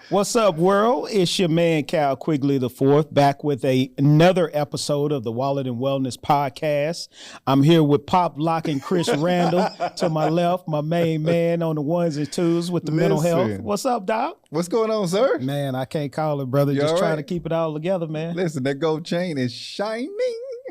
What's up, world? It's your man, Cal Quigley IV, back with another episode of the Wallet and Wellness Podcast. I'm here with Pop Lock and Chris Randall. To my left, my main man on the ones and twos with the mental health. What's up, Doc? What's going on, sir? Man, I can't call it, brother. You Just all trying right? to keep it all together, man. Listen, that gold chain is shining.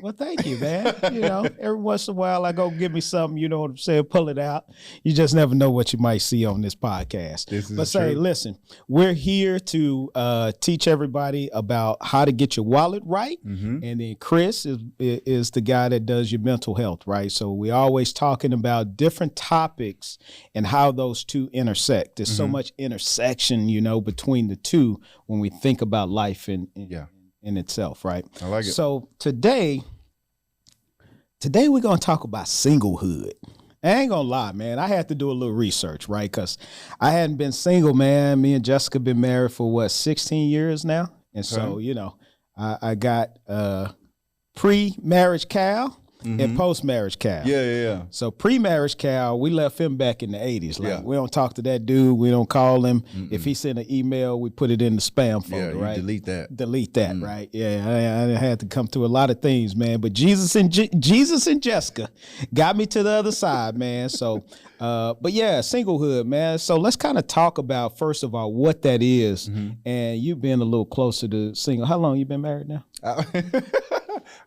Well, thank you, man. You know, every once in a while I go give me something, you know what I'm saying, pull it out. You just never know what you might see on this podcast. This is but say, true. listen, we're here to teach everybody about how to get your wallet right. Mm-hmm. And then Chris is the guy that does your mental health, right? So we're always talking about different topics and how those two intersect. There's so much intersection, you know, between the two when we think about life in itself, right? I like it. So today we're going to talk about singlehood. I ain't going to lie, man. I had to do a little research, right? Because I hadn't been single, man. Me and Jessica been married for, 16 years now? And so, you know, I got pre-marriage Cal and post-marriage Cal. Yeah. So pre-marriage Cal, we left him back in the 80s. Like, Yeah. we don't talk to that dude. We don't call him. If he sent an email, we put it in the spam folder, You right? delete that. Delete that, right? Yeah, I had to come through a lot of things, man. But Jesus and Jessica got me to the other side, man. So, but yeah, singlehood, man. So let's kind of talk about, first of all, what that is. And you've been a little closer to single. How long you been married now?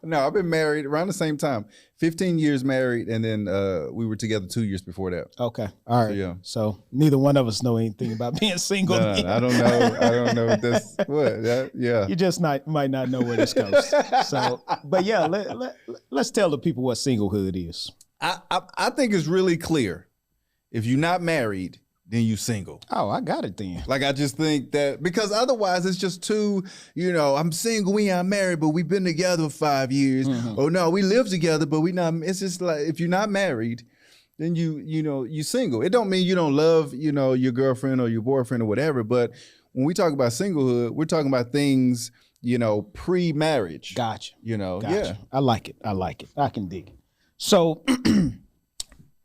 No, I've been married around the same time. 15 years married, and then we were together 2 years before that. Okay, all right. yeah. So neither one of us know anything about being single. No, I don't know. I don't know if that's what. Yeah. You just might not know where this goes. So, but yeah, let's tell the people what singlehood is. I think it's really clear. If you're not married, then you single. Oh, I got it then. Like, I just think that, because otherwise it's just too, you know, I'm single, we aren't married, but we've been together for 5 years. Or no, we live together, but we not, it's just like, if you're not married, then you single. It don't mean you don't love, you know, your girlfriend or your boyfriend or whatever, but when we talk about singlehood, we're talking about things, you know, pre-marriage. Gotcha. You know, Gotcha. yeah. I like it. I can dig it. So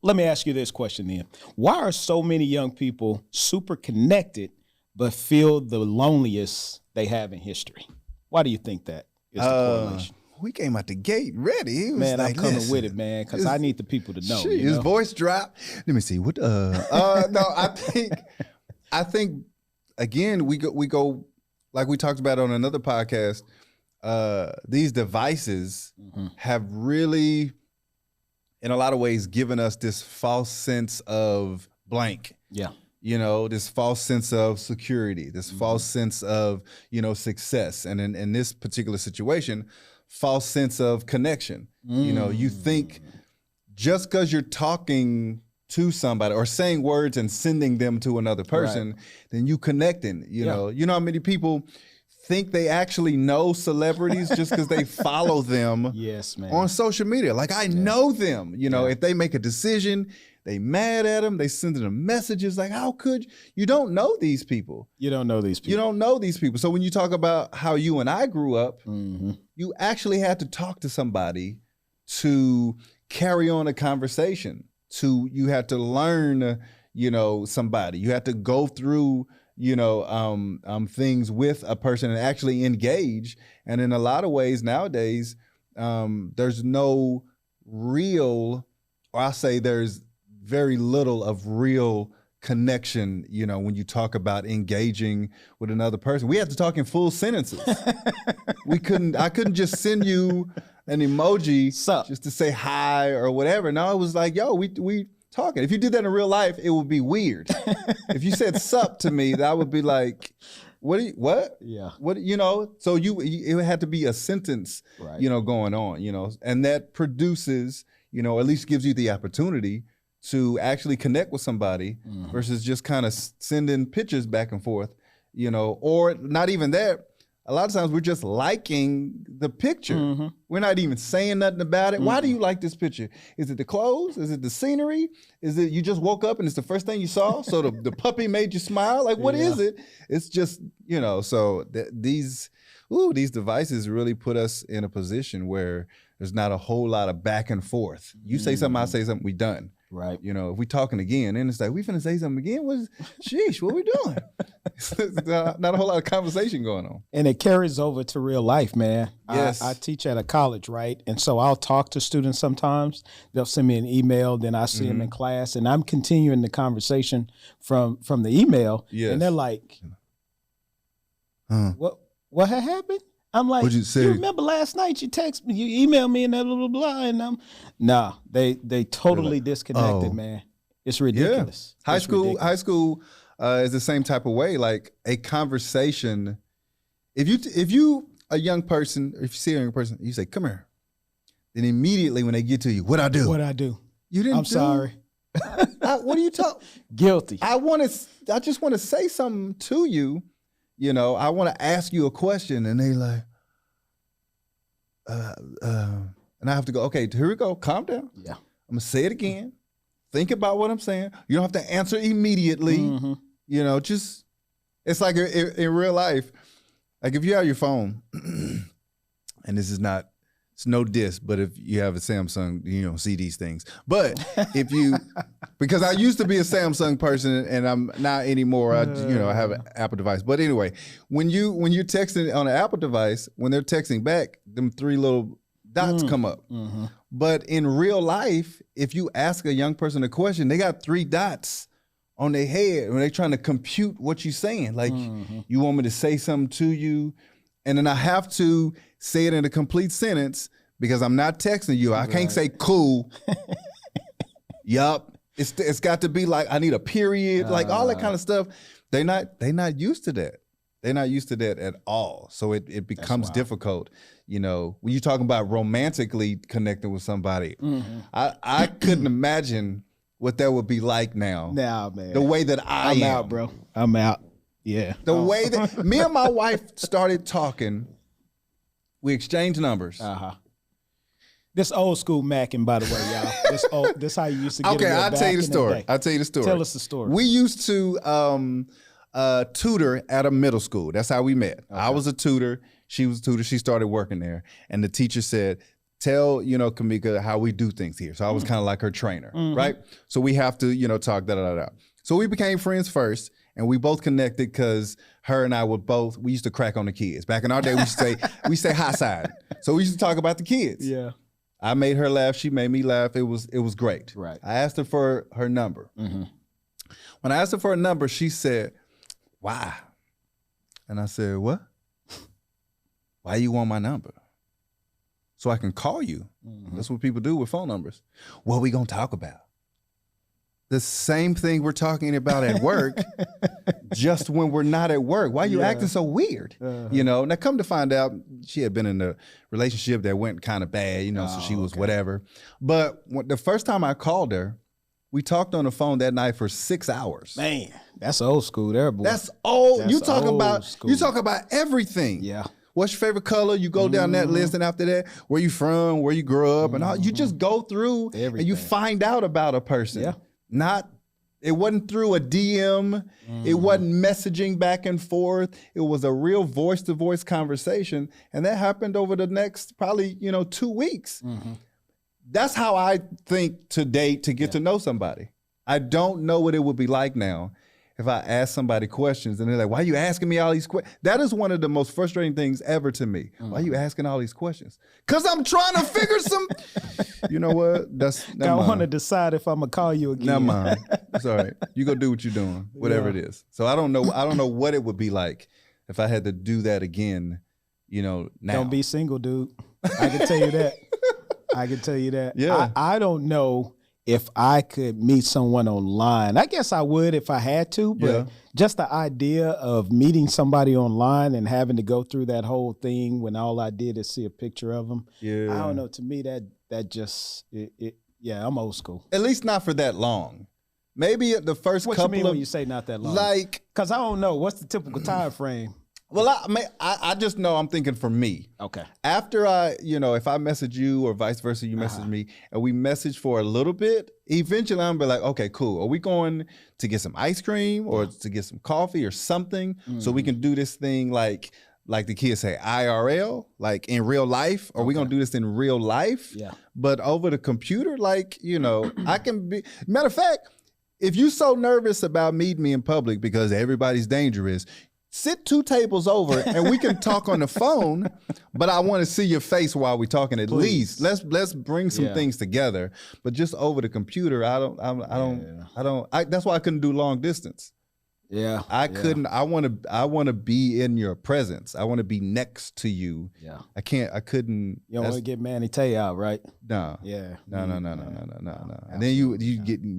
let me ask you this question then. Why are so many young people super connected but feel the loneliest they have in history? Why do you think that is the correlation? We came out the gate ready. He was Man, like, I'm coming "Listen, with it, man, because I need the people to know. shit," You his know? voice dropped. Let me see. What? No, I think again, we go like we talked about on another podcast. These devices have really, in a lot of ways, given us this false sense of blank. Yeah. You know, this false sense of security, this false sense of, you know, success. And in this particular situation, false sense of connection. You know, you think just because you're talking to somebody or saying words and sending them to another person, then you connecting. You know how many people think they actually know celebrities just because they follow them Yes, man. on social media. Like, I know them. You know, if they make a decision, they mad at them. They sending them messages like, how could you don't know these people? You don't know these people. You don't know these people. So when you talk about how you and I grew up, you actually had to talk to somebody to carry on a conversation. You had to learn, you know, somebody. You had to go through, you know, things with a person and actually engage. And in a lot of ways nowadays, there's no real, or I'll say there's very little of real connection, you know, when you talk about engaging with another person. We have to talk in full sentences. I couldn't just send you an emoji Sup. just to say hi or whatever. No, it was like, yo, we talking. If you did that in real life, it would be weird. If you said sup to me, that would be like, what? Yeah. What, you know, so it had to be a sentence, Right. you know, going on, you know, and that produces, you know, at least gives you the opportunity to actually connect with somebody versus just kind of sending pictures back and forth, you know, or not even that. A lot of times we're just liking the picture. We're not even saying nothing about it. Why do you like this picture? Is it the clothes? Is it the scenery? Is it you just woke up and it's the first thing you saw? So the puppy made you smile? Like, what is it? It's just, you know, so these devices really put us in a position where there's not a whole lot of back and forth. You say something, I say something, we done. Right. You know, if we talking again, and it's like, we finna say something again? Sheesh, what we doing? Not a whole lot of conversation going on. And it carries over to real life, man. Yes. I teach at a college, right? And so I'll talk to students sometimes. They'll send me an email, then I see them in class, and I'm continuing the conversation from the email. Yes. And they're like, what had happened? I'm like, What'd you say? You remember last night you text me, you emailed me and blah, blah, blah, and they totally disconnected, man. It's ridiculous. Yeah. It's High ridiculous. school is the same type of way. Like a conversation. If you a young person, if you see a young person, you say, "Come here," then immediately when they get to you, what I do? What I do? You didn't. I'm sorry. What are you talking? Guilty. I just want to say something to you. You know, I want to ask you a question, and they like, and I have to go. Okay, here we go. Calm down. Yeah. I'm gonna say it again. Think about what I'm saying. You don't have to answer immediately. Mm-hmm. You know, just it's like in real life. Like if you have your phone, and this is not, it's no diss, but if you have a Samsung, you don't see these things. But if you, because I used to be a Samsung person and I'm not anymore. I have an Apple device. But anyway, when you're texting on an Apple device, when they're texting back, them three little dots come up. Mm-hmm. But in real life, if you ask a young person a question, they got three dots on their head when they're trying to compute what you're saying. Like, you want me to say something to you, and then I have to say it in a complete sentence because I'm not texting you. I can't say cool. Yup. It's got to be like, I need a period, like all that kind of stuff. They're not used to that. They're not used to that at all. So it becomes difficult. You know, when you're talking about romantically connecting with somebody, I couldn't imagine what that would be like now. Now, man. The way that I'm out, bro. I'm out. Yeah. The way that me and my wife started talking, we exchanged numbers. This old school macking, by the way, y'all. This how you used to get Okay, I'll tell you the story. Tell us the story. We used to tutor at a middle school. That's how we met. Okay. I was a tutor. She was a tutor. She started working there. And the teacher said, tell, Kamika how we do things here. So I was kind of like her trainer, right? So we have to, talk, da-da-da-da. So we became friends first, and we both connected because her and I we used to crack on the kids. Back in our day, we say high side. So we used to talk about the kids. Yeah. I made her laugh. She made me laugh. It was great. Right. I asked her for her number. When I asked her for her number, she said, why? And I said, what? Why you want my number? So I can call you. That's what people do with phone numbers. What we gonna talk about? The same thing we're talking about at work, just when we're not at work. Why are you acting so weird? Now come to find out, she had been in a relationship that went kind of bad, so she was whatever. But the first time I called her, we talked on the phone that night for 6 hours. Man, that's old school there, boy. That's old. That's you talk old about everything. Yeah. What's your favorite color? You go down that list, and after that, where you from, where you grew up, and all. You just go through everything. And you find out about a person. Yeah. It wasn't through a DM. It wasn't messaging back and forth. It was a real voice-to-voice conversation, and that happened over the next probably 2 weeks. That's how I think to date to get to know somebody. I don't know what it would be like now if I ask somebody questions and they're like, why are you asking me all these questions? That is one of the most frustrating things ever to me. Why are you asking all these questions? Because I'm trying to figure some, you know what? I want to decide if I'm going to call you again. Never mind. It's all right. You go do what you're doing, whatever it is. So I don't know what it would be like if I had to do that again, now. Don't be single, dude. I can tell you that. I can tell you that. Yeah. I don't know if I could meet someone online. I guess I would if I had to, but just the idea of meeting somebody online and having to go through that whole thing when all I did is see a picture of them. Yeah. I don't know. To me, that just, I'm old school. At least not for that long. Maybe the first what couple you mean of, when you say not that long? Like, because I don't know. What's the typical time frame? Well, I just know I'm thinking for me. Okay. After if I message you or vice versa, you message me, and we message for a little bit, eventually I'm be like, okay, cool. Are we going to get some ice cream or to get some coffee or something so we can do this thing like like the kids say, IRL, like in real life? Are we gonna do this in real life? Yeah. But over the computer, like, I can be, matter of fact, if you're so nervous about meeting me in public because everybody's dangerous, sit 2 tables over and we can talk on the phone, but I want to see your face while we're talking at least. Let's bring some things together. But just over the computer, that's why I couldn't do long distance. Yeah. I couldn't. I want to be in your presence. I want to be next to you. Yeah. I couldn't. You don't want to get Manny Tay out, right? No. Yeah. No. And then you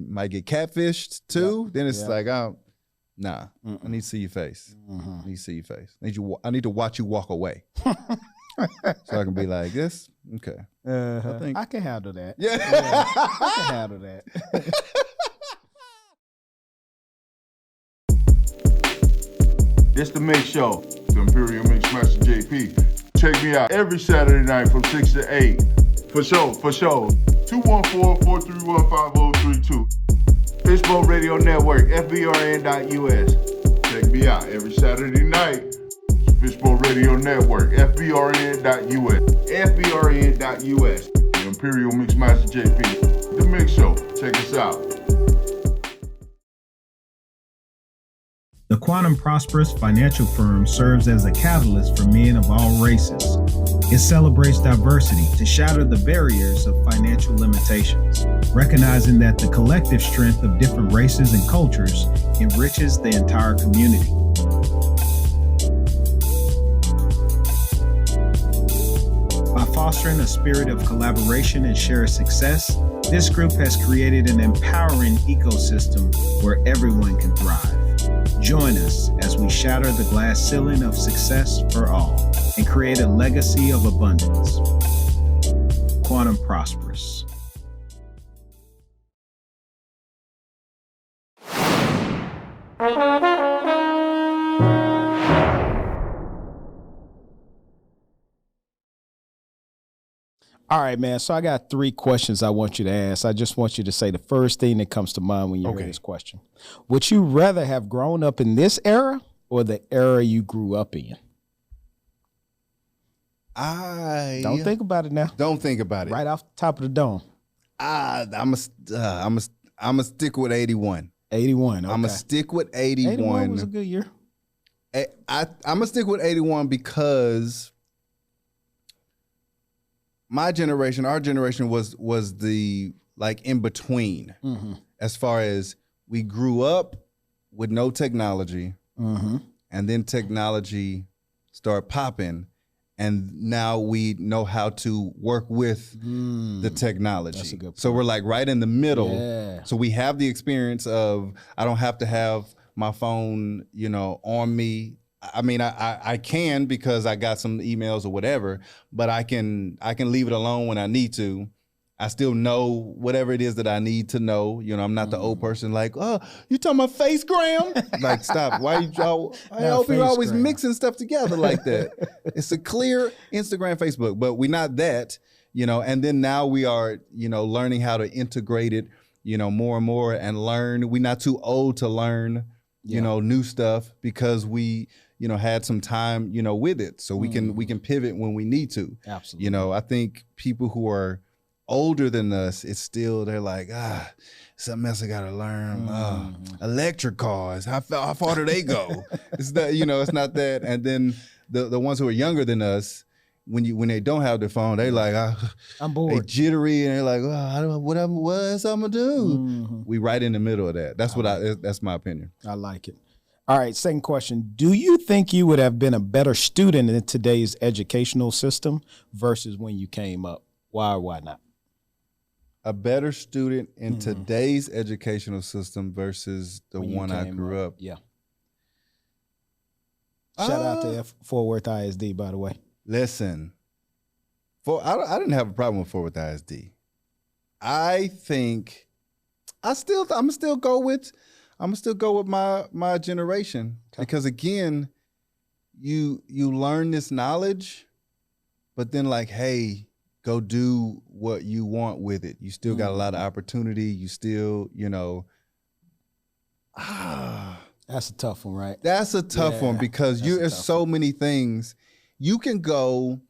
might get catfished too. Yep. Then it's like, nah. I need to see your face. I need to see your face. I need to watch you walk away. So I can be like this. Okay. I can handle that. Yeah. I can handle that. This the Mix Show, the Imperial Mix Master JP. Check me out every Saturday night from 6 to 8. For sure. 214-431-5032. Fishbone Radio Network, FBRN.US. Check me out every Saturday night. Fishbone Radio Network, FBRN.US. FBRN.US. The Imperial Mix Master JP. The Mix Show. Check us out. The Quantum Prosperous Financial Firm serves as a catalyst for men of all races. It celebrates diversity to shatter the barriers of financial limitations, recognizing that the collective strength of different races and cultures enriches the entire community. By fostering a spirit of collaboration and shared success, this group has created an empowering ecosystem where everyone can thrive. Join us as we shatter the glass ceiling of success for all and create a legacy of abundance. Quantum Prosperous. All right, man. So I got 3 questions I want you to ask. I just want you to say the first thing that comes to mind when you hear this question. Would you rather have grown up in this era or the era you grew up in? Don't think about it now. Don't think about it. Right off the top of the dome. I'm a stick with 81. 81. Okay. I'm gonna stick with 81. 81 was a good year. I'm gonna stick with 81 because our generation was the like in between, as far as we grew up with no technology, and then technology started popping, and now we know how to work with the technology. That's a good point. So we're like right in the middle. Yeah. So we have the experience of I don't have to have my phone, on me. I mean, I can because I got some emails or whatever, but I can leave it alone when I need to. I still know whatever it is that I need to know. I'm not the old person like, oh, you talking about FaceGram? Like, stop. Why y'all you're always mixing stuff together like that? It's a clear Instagram, Facebook, but we're not that, and then now we are, learning how to integrate it, more and more and learn. We're not too old to learn, new stuff because we, had some time, with it. So we can pivot when we need to. Absolutely. I think people who are older than us, they're like, something else I gotta learn. Electric cars, how far do they go? It's that, it's not that. And then the ones who are younger than us, when they don't have their phone, they like, I'm bored. They jittery and they're like, I don't know what else I'm gonna do. We right in the middle of that. That's my opinion. I like it. All right, second question. Do you think you would have been a better student in today's educational system versus when you came up? Why or why not? A better student in today's educational system versus the one I grew up. Yeah. Shout out to Fort Worth ISD, by the way. Listen, I didn't have a problem with Fort Worth ISD. I think I'm gonna still go with my generation because again, you learn this knowledge, but then like, hey, go do what you want with it. You still got a lot of opportunity. You still, That's a tough one, right? That's a tough one because there's so many things. You can go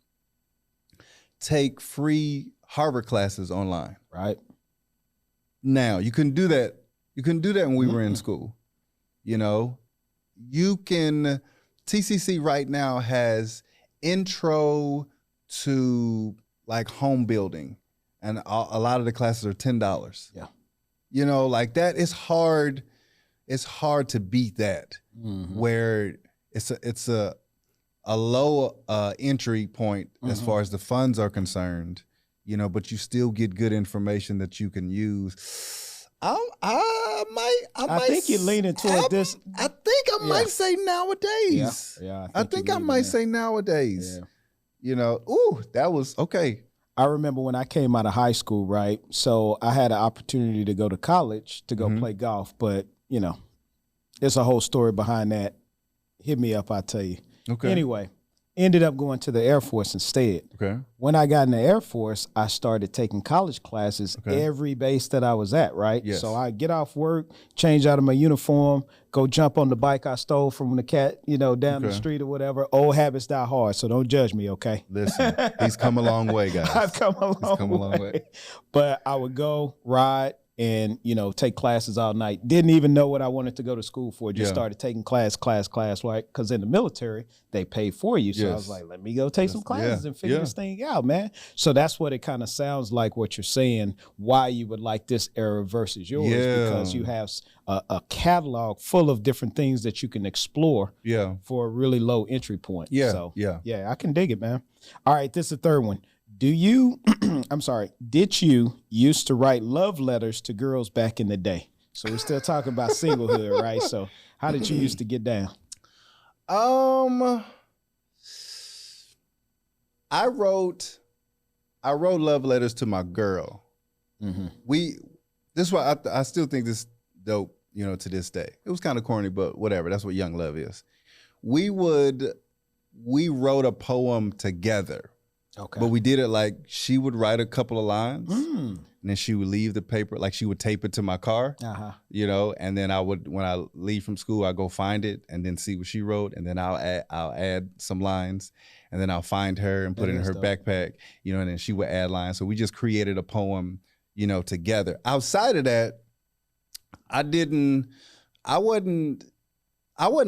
take free Harvard classes online. Right. Now, you couldn't do that. You couldn't do that when we were in school. You know, TCC right now has intro to like home building, and a lot of the classes are $10. Yeah. You know, like that is hard. It's hard to beat that, where it's a low entry point as far as the funds are concerned, you know, but you still get good information that you can use. I think you're leaning toward this. I think I might say nowadays. Yeah. I think I might say nowadays. Yeah. You know, ooh, that was okay. I remember when I came out of high school, right? So I had an opportunity to go to college to go play golf, but you know, there's a whole story behind that. Hit me up, I'll tell you. Okay. Anyway, ended up going to the Air Force instead. Okay. When I got in the Air Force, I started taking college classes every base that I was at, right? Yes. So I get off work, change out of my uniform, go jump on the bike I stole from the cat, you know, down the street or whatever. Old habits die hard, so don't judge me, okay? Listen, he's come a long way, guys. I've come a long way. But I would go ride and, you know, take classes all night. Didn't even know what I wanted to go to school for. Just started taking class, right? Because in the military, they pay for you. So I was like, let me go take some classes and figure this thing out, man. So that's what it kind of sounds like what you're saying, why you would like this era versus yours, because you have a catalog full of different things that you can explore for a really low entry point. So, I can dig it, man. All right, this is the third one. Did you used to write love letters to girls back in the day? So we're still talking about singlehood, right? So how did you used to get down? I wrote love letters to my girl. This is why I still think this dope, you know, to this day. It was kind of corny, but whatever. That's what young love is. We wrote a poem together. Okay. But we did it like she would write a couple of lines and then she would leave the paper, like she would tape it to my car, you know, and then when I leave from school, I go find it and then see what she wrote. And then I'll add some lines and then I'll find her and put it in her backpack, you know, and then she would add lines. So we just created a poem, you know, together. Outside of that, I wasn't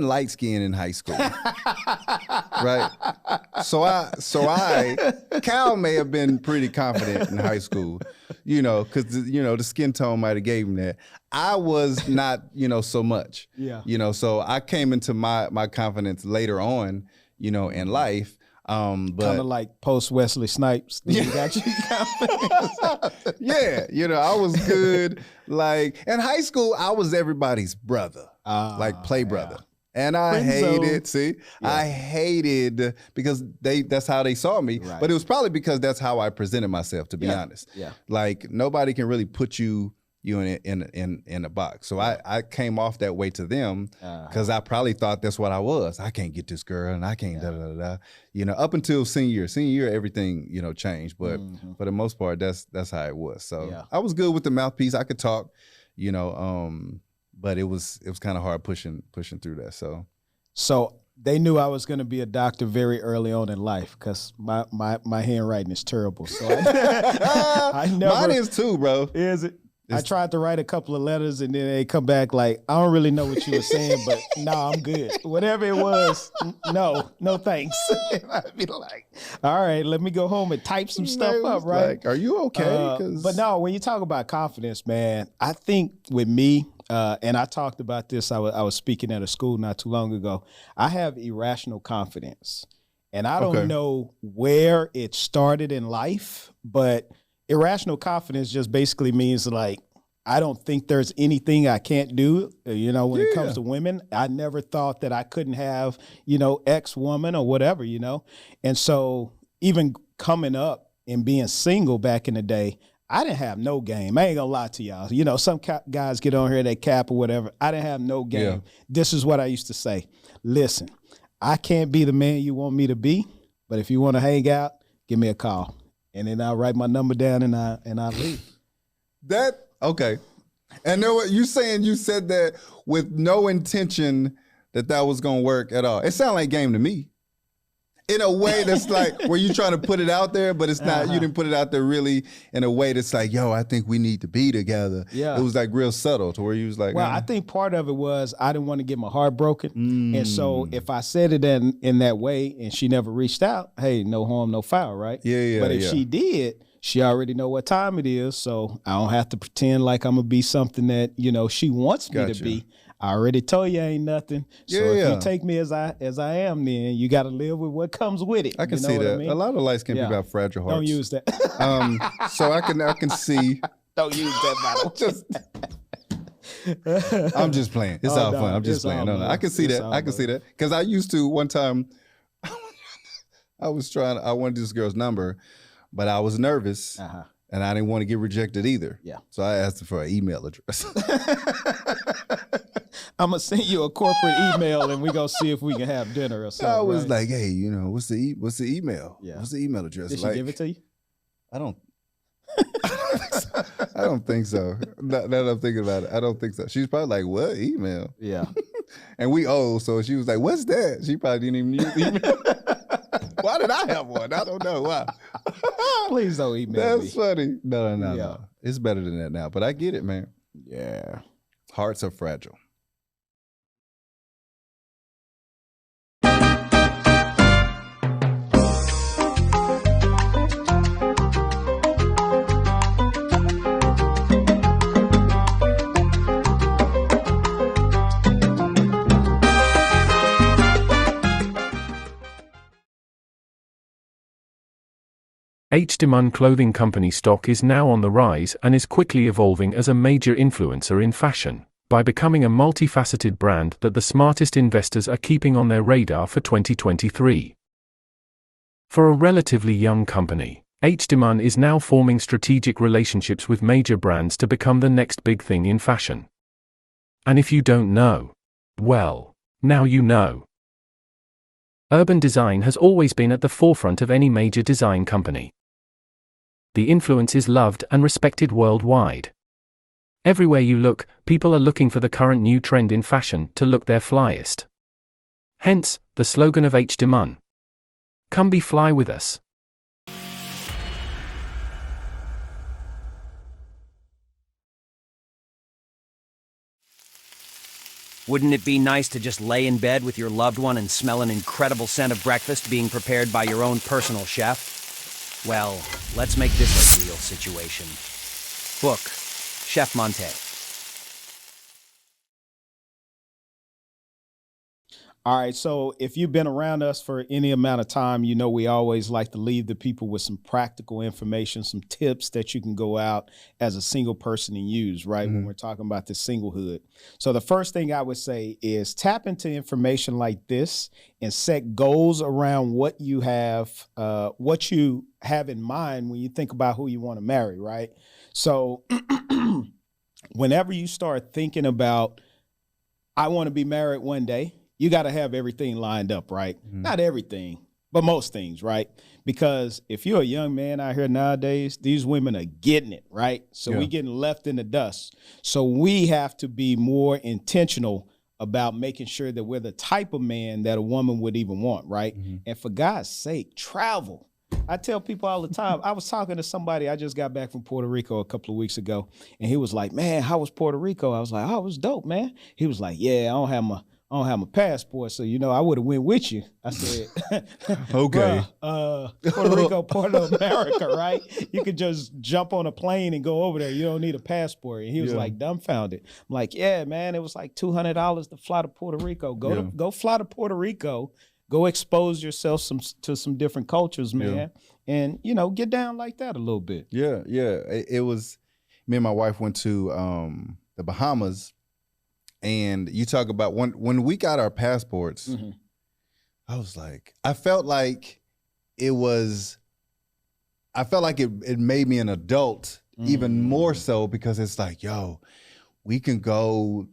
light skinned in high school, right? So Cal may have been pretty confident in high school, you know, because, you know, the skin tone might have gave him that. I was not, you know, so much, you know, so I came into my confidence later on, you know, in life. But kind of like post Wesley Snipes. You got you confidence. Yeah, you know, I was good. Like in high school, I was everybody's brother, like play brother. And I hated because that's how they saw me. Right. But it was probably because that's how I presented myself, to be honest. Yeah. Like nobody can really put you in a box. So I came off that way to them because I probably thought that's what I was. I can't get this girl and I can't da-da-da-da. You know, up until senior year, everything, you know, changed. But for the most part, that's how it was. So I was good with the mouthpiece. I could talk, you know, but it was kind of hard pushing through that. So they knew I was going to be a doctor very early on in life because my handwriting is terrible. So I never. Mine is too, bro. Is it? I tried to write a couple of letters and then they come back like, I don't really know what you were saying, but no, I'm good. Whatever it was, no thanks. I'd be like, all right, let me go home and type some stuff up, right? Like, are you okay? But no, when you talk about confidence, man, I think with me, and I talked about this, I was speaking at a school not too long ago, I have irrational confidence. And I don't know where it started in life, but irrational confidence just basically means like, I don't think there's anything I can't do, you know, when it comes to women. I never thought that I couldn't have, you know, ex-woman or whatever, you know. And so even coming up and being single back in the day, I didn't have no game. I ain't gonna lie to y'all. You know, some guys get on here, they cap or whatever. I didn't have no game. Yeah. This is what I used to say. Listen, I can't be the man you want me to be, but if you want to hang out, give me a call. And then I'll write my number down and I leave. Okay. And know what you saying? You said that with no intention that was gonna work at all. It sounded like game to me. In a way that's like where you trying to put it out there, but it's not. You didn't put it out there really in a way that's like, yo, I think we need to be together. Yeah. It was like real subtle to where you was like, well, I think part of it was I didn't want to get my heart broken, and so if I said it in that way and she never reached out, hey, no harm, no foul, right? Yeah. But if she did, she already know what time it is, so I don't have to pretend like I'm gonna be something that she wants me to be. I already told you I ain't nothing. So if you take me as I am, then you got to live with what comes with it. I can see that. I mean? A lot of light skin people have fragile hearts. Don't use that. So I can see. Don't use that, Battle. I'm just playing. It's all fun. I'm just playing. No, I can see that. I can see that. Because I used to one time. I wanted this girl's number, but I was nervous. And I didn't want to get rejected either. Yeah. So I asked her for an email address. I'm going to send you a corporate email and we're going to see if we can have dinner or something. I was like, hey, what's the email? Yeah. What's the email address? Did she give it to you? I don't think so. Now that I'm thinking about it, I don't think so. She's probably like, what email? Yeah. And we old, so she was like, what's that? She probably didn't even use email. Why did I have one? I don't know why. Please don't email me. That's funny. No. It's better than that now, but I get it, man. Yeah. Hearts are fragile. H. Demand clothing company stock is now on the rise and is quickly evolving as a major influencer in fashion, by becoming a multifaceted brand that the smartest investors are keeping on their radar for 2023. For a relatively young company, H. Demand is now forming strategic relationships with major brands to become the next big thing in fashion. And if you don't know, well, now you know. Urban design has always been at the forefront of any major design company. The influence is loved and respected worldwide. Everywhere you look, people are looking for the current new trend in fashion to look their flyest. Hence, the slogan of H. Demand. Come be fly with us. Wouldn't it be nice to just lay in bed with your loved one and smell an incredible scent of breakfast being prepared by your own personal chef? Well, let's make this a real situation. Book Chef Monte. All right, so if you've been around us for any amount of time, you know we always like to leave the people with some practical information, some tips that you can go out as a single person and use, right, when we're talking about the singlehood. So the first thing I would say is tap into information like this and set goals around what you have in mind when you think about who you want to marry, right? So whenever you start thinking about, I want to be married one day, you got to have everything lined up, right? Not everything, but most things, right? Because if you're a young man out here nowadays, these women are getting it, right? So we getting left in the dust. So we have to be more intentional about making sure that we're the type of man that a woman would even want, right? And for God's sake, travel. I tell people all the time, I was talking to somebody, I just got back from Puerto Rico a couple of weeks ago, and he was like, man, how was Puerto Rico? I was like, oh, it was dope, man. He was like, yeah, I don't have my passport, so I would have went with you. I said, okay, Puerto Rico, part of America, right? You could just jump on a plane and go over there. You don't need a passport. And he was like dumbfounded. I'm like, yeah, man, it was like $200 to fly to Puerto Rico. Go fly to Puerto Rico. Go expose yourself to some different cultures, man, and get down like that a little bit. Yeah. It was me and my wife went to the Bahamas. And you talk about when we got our passports, I was like, I felt like it made me an adult even more so, because it's like, yo, we can go,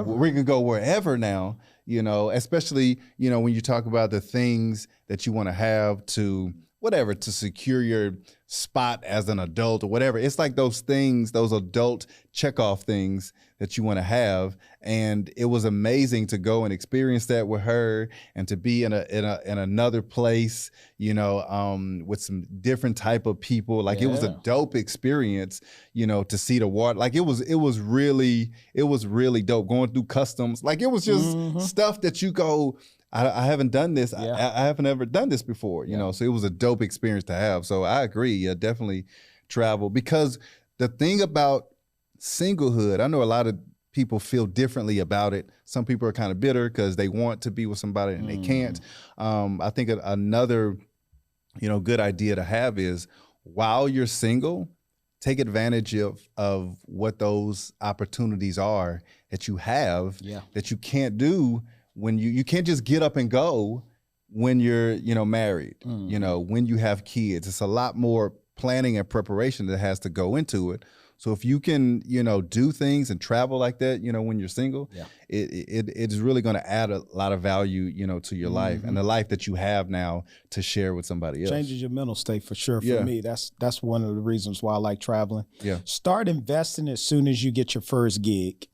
we can go wherever now, especially, when you talk about the things that you want to have to, whatever, to secure your spot as an adult or whatever. It's like those things, those adult checkoff things that you want to have. And it was amazing to go and experience that with her, and to be in another place, with some different type of people. Like it was a dope experience, to see the water. Like it was really dope going through customs. Like it was just stuff that you go, I haven't done this. I haven't ever done this before, so it was a dope experience to have. So I agree. Yeah, definitely travel, because the thing about singlehood, I know a lot of people feel differently about it. Some people are kind of bitter because they want to be with somebody and they can't. I think another, good idea to have is, while you're single, take advantage of what those opportunities are that you have that you can't do when you can't just get up and go when you're, married, when you have kids. It's a lot more planning and preparation that has to go into it. So if you can, do things and travel like that, when you're single, it's really going to add a lot of value, to your life and the life that you have now to share with somebody else. Changes your mental state for sure. For me, that's one of the reasons why I like traveling. Yeah. Start investing as soon as you get your first gig.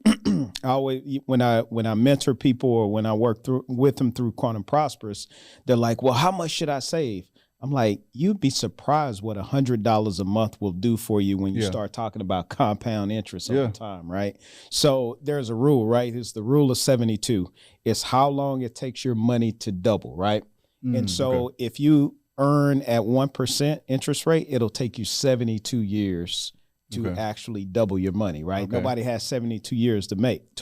I always, when I mentor people or when I work with them through Quantum Prosperous, they're like, well, how much should I save? I'm like, you'd be surprised what $100 a month will do for you when you start talking about compound interest over time, right? So there's a rule, right? It's the rule of 72. It's how long it takes your money to double, right? And so if you earn at 1% interest rate, it'll take you 72 years to actually double your money, right? Nobody has 72 years to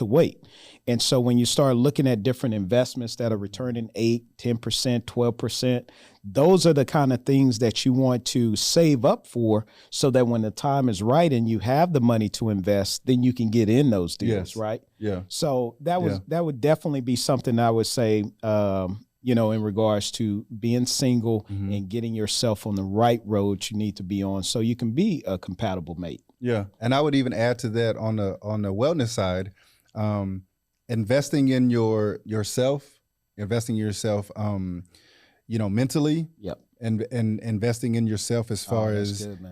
wait. And so when you start looking at different investments that are returning 8, 10%, 12%, those are the kind of things that you want to save up for, so that when the time is right and you have the money to invest, then you can get in those deals, right? Yeah. So that would definitely be something I would say, in regards to being single and getting yourself on the right road you need to be on, so you can be a compatible mate. Yeah, and I would even add to that on the wellness side, investing in yourself, mentally. Yep. And investing in yourself as far as good, man.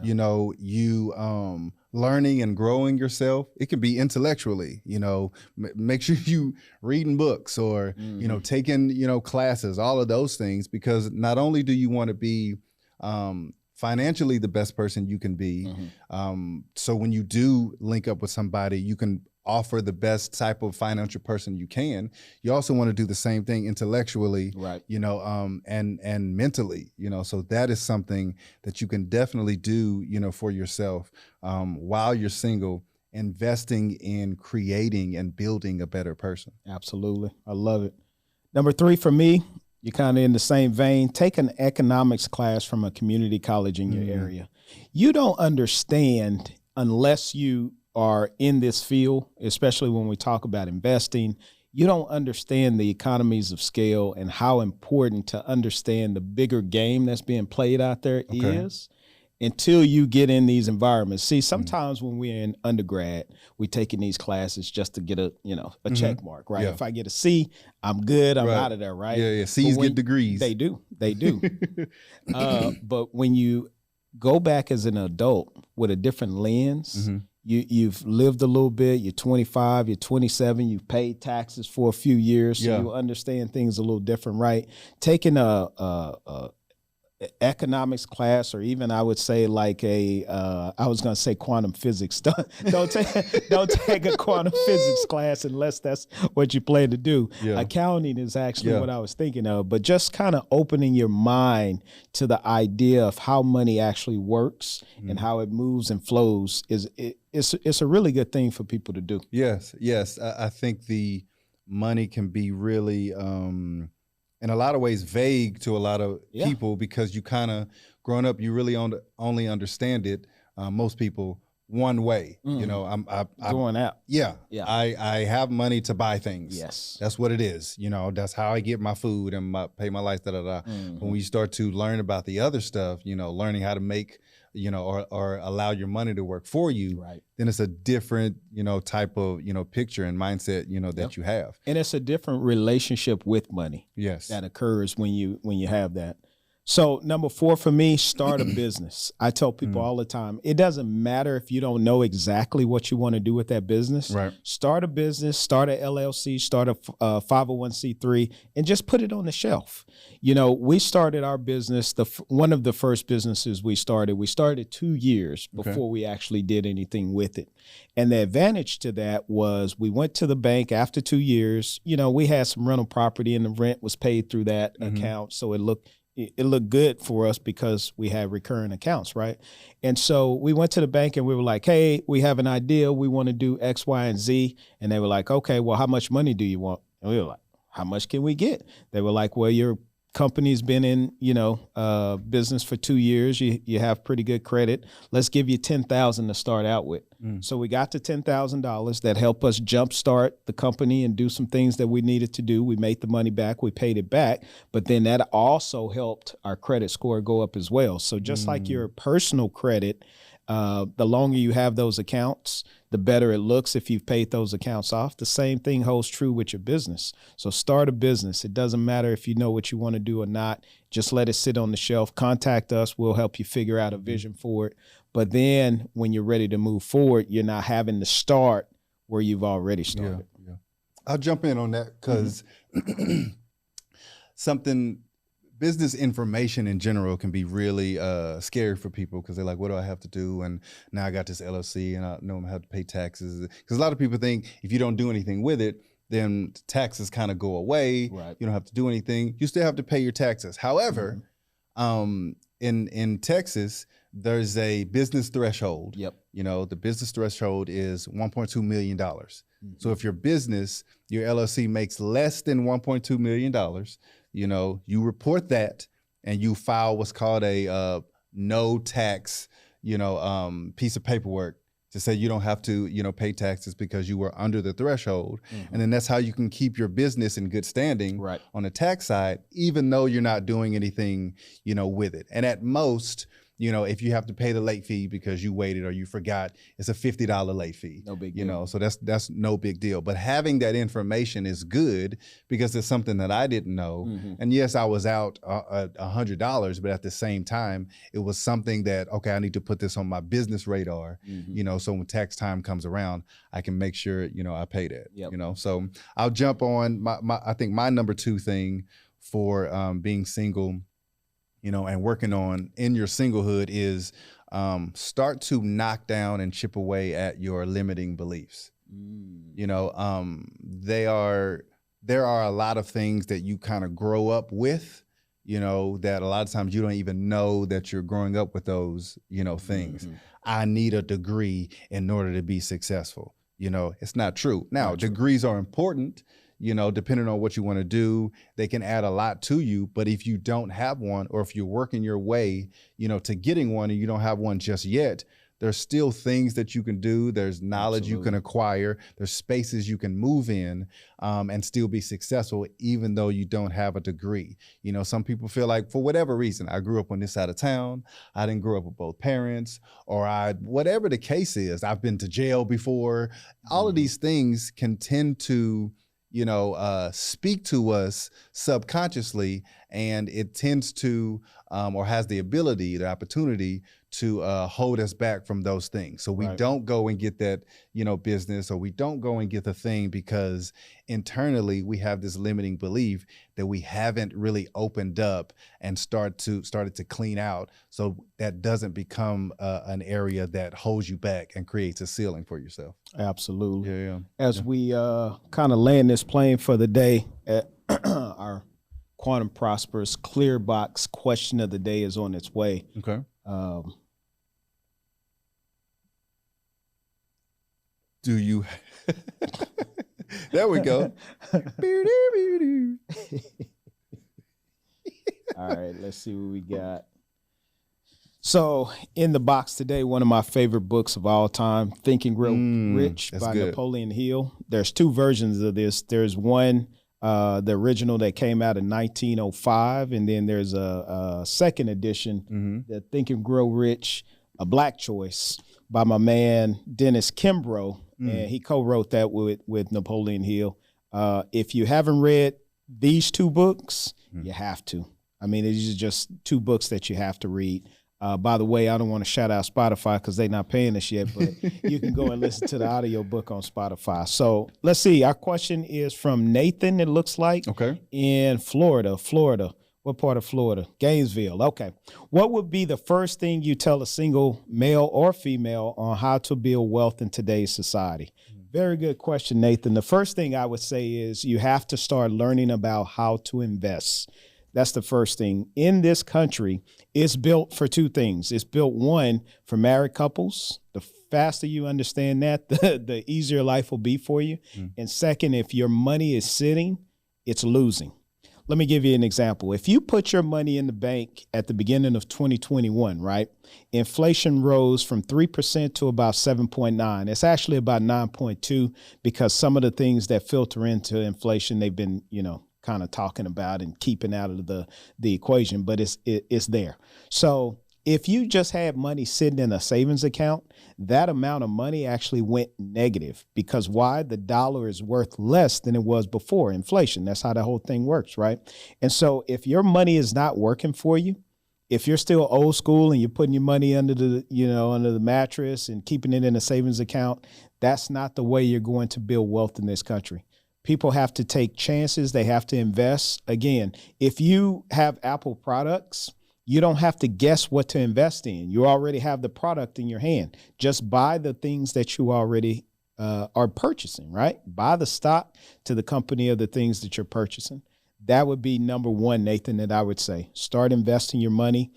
You learning and growing yourself. It can be intellectually. Make sure you reading books or taking classes, all of those things, because not only do you want to be financially the best person you can be, so when you do link up with somebody, you can offer the best type of financial person you can. You also want to do the same thing intellectually, right? And mentally, so that is something that you can definitely do, for yourself, while you're single, investing in creating and building a better person. Absolutely. I love it. Number 3 for me, you're kind of in the same vein. Take an economics class from a community college in your area. You don't understand unless you are in this field, especially when we talk about investing. You don't understand the economies of scale and how important to understand the bigger game that's being played out there is until you get in these environments. See, sometimes when we're in undergrad, we're taking these classes just to get a check mark, right? Yeah. If I get a C, I'm good. I'm out of there, right? Yeah. C's get degrees. They do. But when you go back as an adult with a different lens, you've lived a little bit, you're 25, you're 27, you've paid taxes for a few years, so you understand things a little different, right? Taking a economics class, or even I would say like I was going to say quantum physics. Don't take a quantum physics class unless that's what you plan to do. Yeah. Accounting is actually what I was thinking of, but just kind of opening your mind to the idea of how money actually works and how it moves and flows it's a really good thing for people to do. Yes. I think the money can be really in a lot of ways vague to a lot of people, because you kind of growing up, you really only understand it, most people, one way. I'm going out. Yeah. I have money to buy things. Yes. That's what it is. That's how I get my food and pay my lights, But when you start to learn about the other stuff, learning how to make, or allow your money to work for you, right, then it's a different, type of, picture and mindset, that you have. And it's a different relationship with money. Yes. That occurs when you have that. So number 4 for me, start a business. I tell people all the time, it doesn't matter if you don't know exactly what you want to do with that business. Right. Start a business, start a LLC, start a 501c3, and just put it on the shelf. You know, we started our business, one of the first businesses we started 2 years before we actually did anything with it. And the advantage to that was we went to the bank after 2 years. You know, we had some rental property and the rent was paid through that account. So it looked good for us because we had recurring accounts, right? And so we went to the bank and we were like, hey, we have an idea. We want to do X, Y, and Z. And they were like, okay, well, how much money do you want? And we were like, how much can we get? They were like, well, your company's been in, business for 2 years. You have pretty good credit. Let's give you $10,000 to start out with. So we got to $10,000 that helped us jumpstart the company and do some things that we needed to do. We made the money back. We paid it back. But then that also helped our credit score go up as well. So just like your personal credit, the longer you have those accounts, the better it looks if you've paid those accounts off. The same thing holds true with your business. So start a business. It doesn't matter if you know what you want to do or not. Just let it sit on the shelf. Contact us. We'll help you figure out a vision for it. But then when you're ready to move forward, you're not having to start where you've already started. Yeah. I'll jump in on that because business information in general can be really scary for people because they're like, what do I have to do? And now I got this LLC and I know I'm going to have to pay taxes. Because a lot of people think if you don't do anything with it, then taxes kind of go away. Right. You don't have to do anything. You still have to pay your taxes. However, in Texas, there's a business threshold. Yep. You know, the business threshold is $1.2 million. So if your business, your LLC makes less than $1.2 million, you know, you report that and you file what's called a no tax, piece of paperwork to say you don't have to, pay taxes because you were under the threshold. And then that's how you can keep your business in good standing on the tax side, even though you're not doing anything, with it. And at most, if you have to pay the late fee because you waited or you forgot, it's a $50 late fee. No big deal. So that's no big deal. But having that information is good because it's something that I didn't know. And yes, I was out $100, but at the same time, it was something that, okay, I need to put this on my business radar, so when tax time comes around, I can make sure, I pay that, So I'll jump on I think my number 2 thing for being single, and working on in your singlehood is start to knock down and chip away at your limiting beliefs. There are a lot of things that you kind of grow up with, that a lot of times you don't even know that you're growing up with those, things. I need a degree in order to be successful. It's not true. Now, degrees are important. Depending on what you want to do, they can add a lot to you. But if you don't have one, or if you're working your way, to getting one and you don't have one just yet, there's still things that you can do. There's knowledge you can acquire. There's spaces you can move in and still be successful, even though you don't have a degree. Some people feel like for whatever reason, I grew up on this side of town. I didn't grow up with both parents, or whatever the case is, I've been to jail before. All of these things can tend to speak to us subconsciously, and it tends to, or has the opportunity to hold us back from those things. So we don't go and get that, business, or we don't go and get the thing because internally we have this limiting belief that we haven't really opened up and started to clean out. So that doesn't become an area that holds you back and creates a ceiling for yourself. Absolutely. Yeah. As we kind of land this plane for the day, our Quantum Prosperous Clear Box question of the day is on its way. Okay. Do you? There we go. All right, let's see what we got. So in the box today, one of my favorite books of all time, Think and Grow Rich by Napoleon Hill. There's 2 versions of this. There's one, the original that came out in 1905, and then there's a second edition, the Think and Grow Rich, a Black choice by my man Dennis Kimbrough, and he co-wrote that with Napoleon Hill. If you haven't read these 2 books, you have to. I mean, these are just 2 books that you have to read. By the way, I don't want to shout out Spotify because they're not paying us yet, but you can go and listen to the audio book on Spotify. So let's see. Our question is from Nathan, it looks like, in Florida. What part of Florida? Gainesville. Okay. What would be the first thing you tell a single male or female on how to build wealth in today's society? Very good question, Nathan. The first thing I would say is you have to start learning about how to invest. That's the first thing. In this country, it's built for 2 things. It's built, one, for married couples. The faster you understand that, the easier life will be for you. And second, if your money is sitting, it's losing. Let me give you an example. If you put your money in the bank at the beginning of 2021, right, inflation rose from 3% to about 7.9. It's actually about 9.2 because some of the things that filter into inflation, they've been, kind of talking about and keeping out of the equation, but it's there. So if you just had money sitting in a savings account, that amount of money actually went negative because why? The dollar is worth less than it was before inflation. That's how the whole thing works, right? And so if your money is not working for you, if you're still old school and you're putting your money under the mattress and keeping it in a savings account, that's not the way you're going to build wealth in this country. People have to take chances. They have to invest. Again, if you have Apple products, you don't have to guess what to invest in. You already have the product in your hand. Just buy the things that you already are purchasing, right? Buy the stock to the company of the things that you're purchasing. That would be number one, Nathan, that I would say. Start investing your money.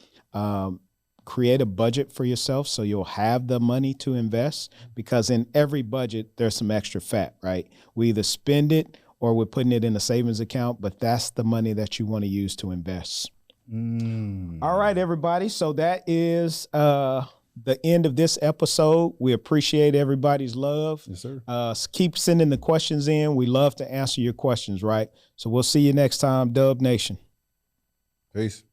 Create a budget for yourself so you'll have the money to invest, because in every budget, there's some extra fat, right? We either spend it or we're putting it in a savings account, but that's the money that you want to use to invest. All right, everybody. So that is the end of this episode. We appreciate everybody's love. Yes, sir. Keep sending the questions in. We love to answer your questions, right? So we'll see you next time, Dub Nation. Peace.